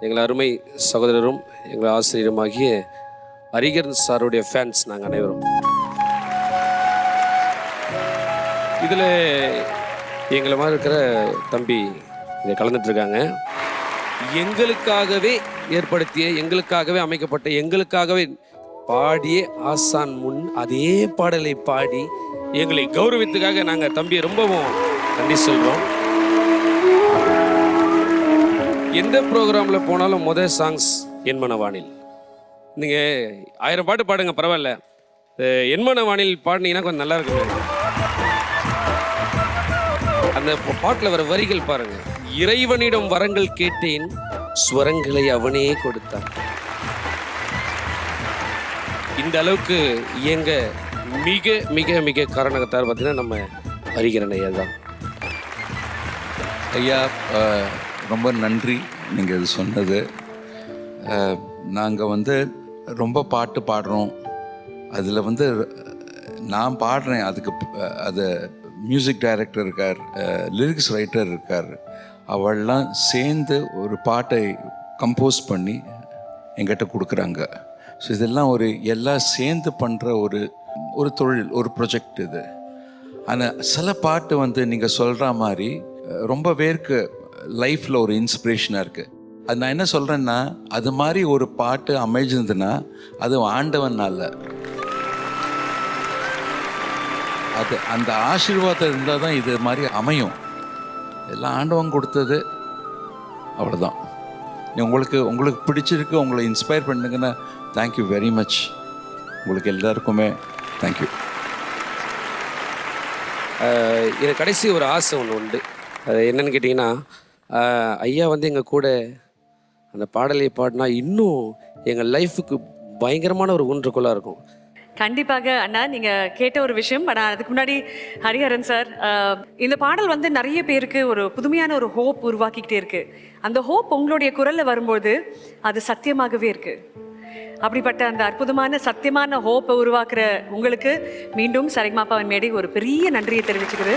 எங்கள் அருமை சகோதரரும் எங்கள் ஆசிரியருமாகிய ஹரிஹரன் சாருடைய ஃபேன்ஸ் நாங்கள் அனைவரும். இதில் எங்களை மாதிரி இருக்கிற தம்பி இதை கலந்துட்டுருக்காங்க. எங்களுக்காகவே ஏற்படுத்திய, எங்களுக்காகவே அமைக்கப்பட்ட, எங்களுக்காகவே பாடிய ஆசான் முன் அதே பாடலை பாடி எங்களை கௌரவித்துக்காக நாங்கள் தம்பியை ரொம்பவும் நன்றி சொல்கிறோம். எந்த ப்ரோக்ராமில் போனாலும் முதல் சாங்ஸ் என்மனவானில். நீங்கள் 1000 பாட்டு பாடுங்க பரவாயில்ல, என்மனவானில் பாடினீங்கன்னா கொஞ்சம் நல்லா இருக்குங்க. அந்த பாட்டில் வர வரிகள் பாருங்க. இறைவனிடம் வரங்கள் கேட்டேன், ஸ்வரங்களை அவனே கொடுத்தான். இந்த அளவுக்கு இயங்க மிக மிக மிக காரணத்தார் பார்த்தீங்கன்னா நம்ம ஹரிஹரன் ஐயா தான். ஐயா ரொம்ப நன்றி நீங்கள் இது சொன்னது. நாங்கள் ரொம்ப பாட்டு பாடுறோம். அதில் நான் பாடுறேன், அதுக்கு அது மியூசிக் டைரக்டர் இருக்கார், லிரிக்ஸ் ரைட்டர் இருக்கார், அவள்லாம் சேர்ந்து ஒரு பாட்டை கம்போஸ் பண்ணி எங்கிட்ட கொடுக்குறாங்க. ஸோ இதெல்லாம் எல்லாம் சேர்ந்து பண்ணுற ஒரு தொழில், ஒரு ப்ரொஜெக்ட் இது. ஆனால் சில பாட்டு நீங்கள் சொல்கிற மாதிரி ரொம்ப பேருக்கு லைஃப்பில் ஒரு இன்ஸ்பிரேஷனாக இருக்குது. அது நான் என்ன சொல்கிறேன்னா, அது மாதிரி ஒரு பாட்டு அமைஞ்சிருந்துன்னா அது ஆண்டவனால, அது அந்த ஆசீர்வாதம் இருந்தால் தான் இது மாதிரி அமையும். எல்லாம் ஆண்டவன் கொடுத்தது, அவ்வளோதான். உங்களுக்கு பிடிச்சிருக்கு, உங்களை இன்ஸ்பயர் பண்ணுங்கன்னா தேங்க்யூ வெரி மச். உங்களுக்கு எல்லாருக்குமே தேங்க்யூ. எனக்கு கடைசி ஒரு ஆசை ஒன்று உண்டு. அது என்னன்னு கேட்டிங்கன்னா, ஐயா எங்கள் கூட அந்த பாடலை பாடினா இன்னும் எங்கள் லைஃபுக்கு பயங்கரமான ஒரு ஊன்றுகோலாக இருக்கும். கண்டிப்பாக அண்ணா, நீங்கள் கேட்ட ஒரு விஷயம். ஆனால் அதுக்கு முன்னாடி ஹரிஹரன் சார், இந்த பாடல் நிறைய பேருக்கு ஒரு புதுமையான ஒரு ஹோப் உருவாக்கிக்கிட்டே இருக்கு. அந்த ஹோப் உங்களுடைய குரலில் வரும்போது அது சத்தியமாகவே இருக்கு. அப்படிப்பட்ட அந்த அற்புதமான சத்தியமான ஹோப்பை உருவாக்குற உங்களுக்கு மீண்டும் சரிகமாப்பாவின் மேடை ஒரு பெரிய நன்றியை தெரிவிச்சுக்குது.